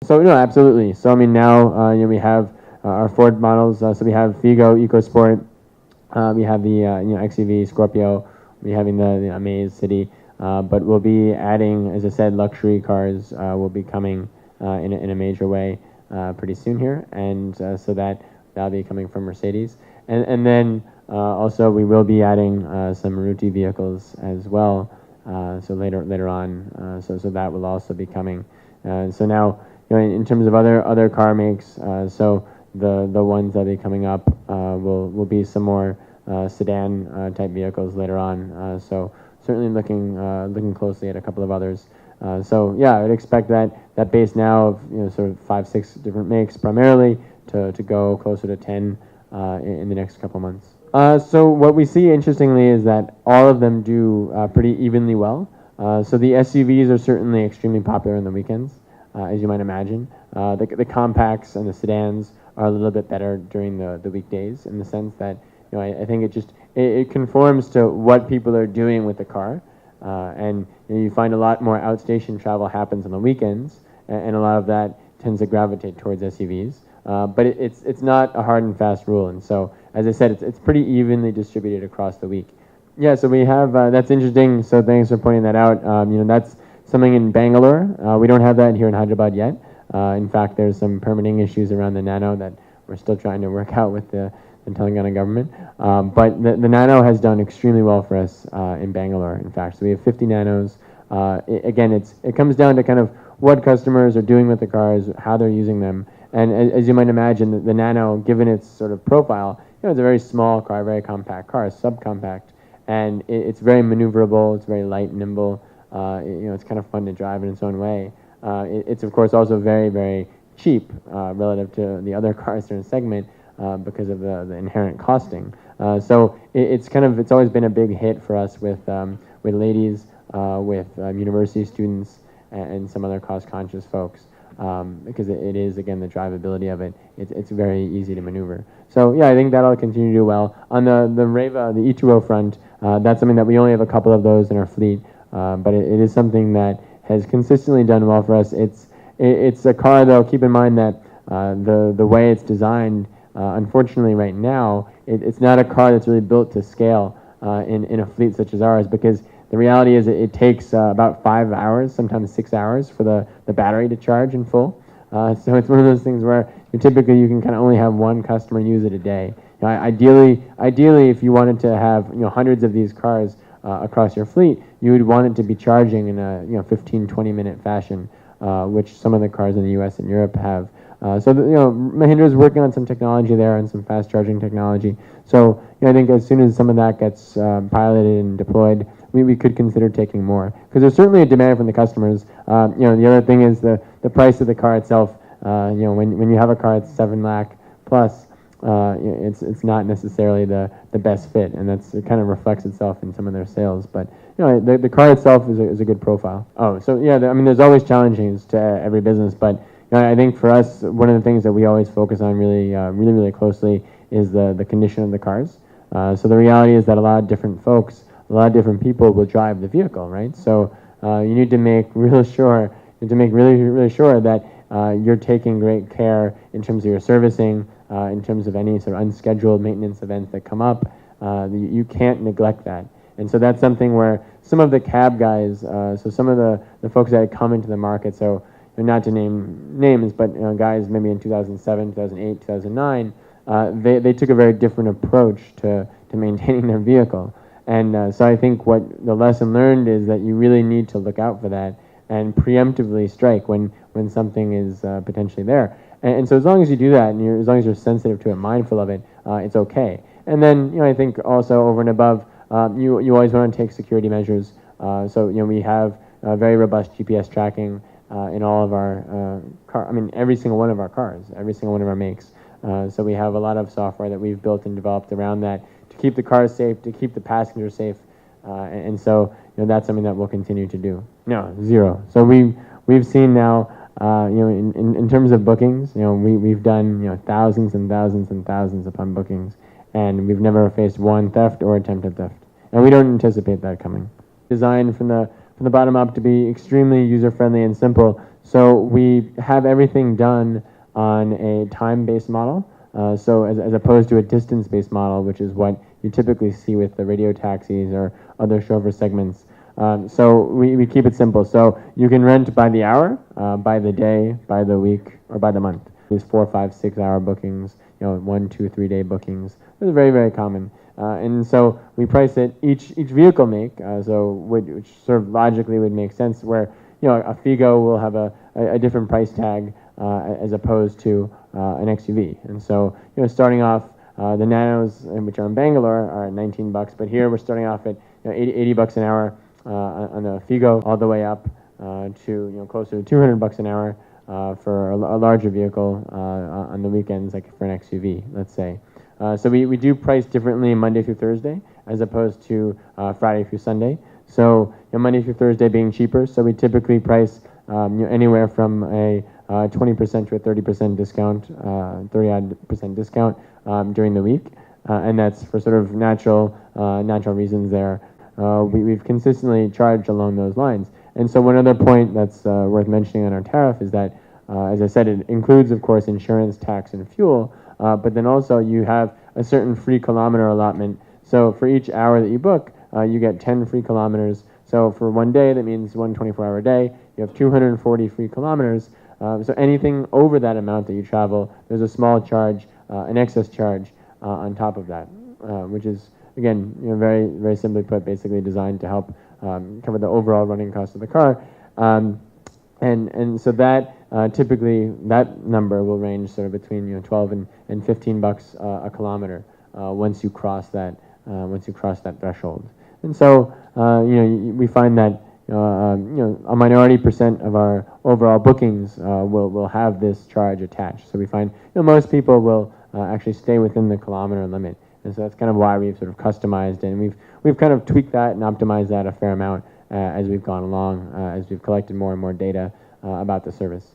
So no, absolutely. So I mean now we have our Ford models. So we have Figo, EcoSport. We have the XEV Scorpio. We having the Amaze City. But we'll be adding, as I said, luxury cars will be coming in a major way pretty soon here, and so that'll be coming from Mercedes, and then also we will be adding some Maruti vehicles as well. So later on, so that will also be coming. So now, in terms of other car makes, so the ones that will be coming up will be some more sedan type vehicles later on. So certainly looking closely at a couple of others. So yeah, I would expect that base now of sort of 5-6 different makes primarily to go closer to 10 in the next couple months. So what we see interestingly is that all of them do pretty evenly well. So the SUVs are certainly extremely popular on the weekends, as you might imagine. The compacts and the sedans are a little bit better during the weekdays, in the sense that I think it conforms to what people are doing with the car, and you find a lot more outstation travel happens on the weekends, and a lot of that tends to gravitate towards SUVs. But it's not a hard and fast rule, and so as I said, it's pretty evenly distributed across the week. Yeah, so we have that's interesting. So thanks for pointing that out. That's something in Bangalore. We don't have that here in Hyderabad yet. In fact, there's some permitting issues around the Nano that we're still trying to work out with the Telangana government. But the Nano has done extremely well for us in Bangalore, in fact. So we have 50 Nanos. Again, it comes down to kind of what customers are doing with the cars, how they're using them. And as you might imagine, the Nano, given its sort of profile, it's a very small car, very compact car, subcompact. And it's very maneuverable, it's very light, nimble. It's kind of fun to drive in its own way. It's of course also very, very cheap relative to the other cars in the segment because of the inherent costing. So it's always been a big hit for us with ladies, with university students, and some other cost-conscious folks. Because it is, again, the drivability of it. It's very easy to maneuver. So yeah, I think that'll continue to do well. On the Reva, the E2O front, that's something that we only have a couple of those in our fleet, but it is something that has consistently done well for us. It's a car, though. Keep in mind that the way it's designed, unfortunately, right now, it's not a car that's really built to scale in a fleet such as ours, because the reality is it takes about 5 hours, sometimes 6 hours, for the battery to charge in full. So it's one of those things where typically you can kind of only have one customer use it a day. Ideally, if you wanted to have hundreds of these cars across your fleet, you would want it to be charging in a 15-20 minute fashion, which some of the cars in the U.S. and Europe have. So Mahindra is working on some technology there and some fast charging technology. So I think as soon as some of that gets piloted and deployed, we could consider taking more, because there's certainly a demand from the customers. The other thing is the price of the car itself. When you have a car that's 7 lakh plus, it's not necessarily the best fit, and it kind of reflects itself in some of their sales. But the car itself is a good profile. Oh, so yeah, there's always challenges to every business, but I think for us, one of the things that we always focus on really closely is the condition of the cars. So the reality is that a lot of different folks, a lot of different people will drive the vehicle, right? So you need to make really sure that you're taking great care in terms of your servicing, in terms of any sort of unscheduled maintenance events that come up. You can't neglect that. And so that's something where some of the cab guys, so some of the folks that come into the market, so not to name names, but guys maybe in 2007, 2008, 2009, they took a very different approach to maintaining their vehicle. And so I think what the lesson learned is that you really need to look out for that and preemptively strike when something is potentially there. And so as long as you do that, and as long as you're sensitive to it, mindful of it, it's okay. And then I think also over and above, you always want to take security measures. So we have very robust GPS tracking in all of our every single one of our cars, every single one of our makes. So we have a lot of software that we've built and developed around that to keep the cars safe, to keep the passengers safe, and so that's something that we'll continue to do. No, zero. So we've seen now, in terms of bookings, we've done thousands and thousands and thousands upon bookings, and we've never faced one theft or attempted theft, and we don't anticipate that coming. Designed from from the bottom up to be extremely user-friendly and simple. So we have everything done on a time-based model. So as opposed to a distance-based model, which is what you typically see with the radio taxis or other chauffeur segments. So we keep it simple. So you can rent by the hour, by the day, by the week, or by the month. These 4, 5, 6 hour bookings, 1, 2, 3 day bookings. Those are very, very common. And so we price it each vehicle make, which sort of logically would make sense, where a Figo will have a different price tag as opposed to an XUV. And so starting off, the Nanos, which are in Bangalore, are at 19 bucks, but here we're starting off at 80 bucks an hour on the Figo, all the way up to closer to 200 bucks an hour for a larger vehicle on the weekends, like for an XUV, let's say. So we do price differently Monday through Thursday as opposed to Friday through Sunday. So Monday through Thursday being cheaper, so we typically price anywhere from a 20% to a 30% discount, 30% discount during the week, and that's for sort of natural reasons there. We've consistently charged along those lines. And so one other point that's worth mentioning on our tariff is that, as I said, it includes, of course, insurance, tax, and fuel, but then also you have a certain free kilometer allotment. So for each hour that you book, you get 10 free kilometers. So for one day, that means one 24-hour day, you have 240 free kilometers. So anything over that amount that you travel, there's a small charge, an excess charge on top of that, which is, again, very, very simply put, basically designed to help cover the overall running cost of the car. And so that typically, that number will range sort of between 12 and 15 bucks a kilometer once you cross that threshold. And so we find that a minority percent of our overall bookings will have this charge attached. So we find most people will actually stay within the kilometer limit. And so that's kind of why we've sort of customized it, and we've kind of tweaked that and optimized that a fair amount as we've gone along, as we've collected more and more data about the service.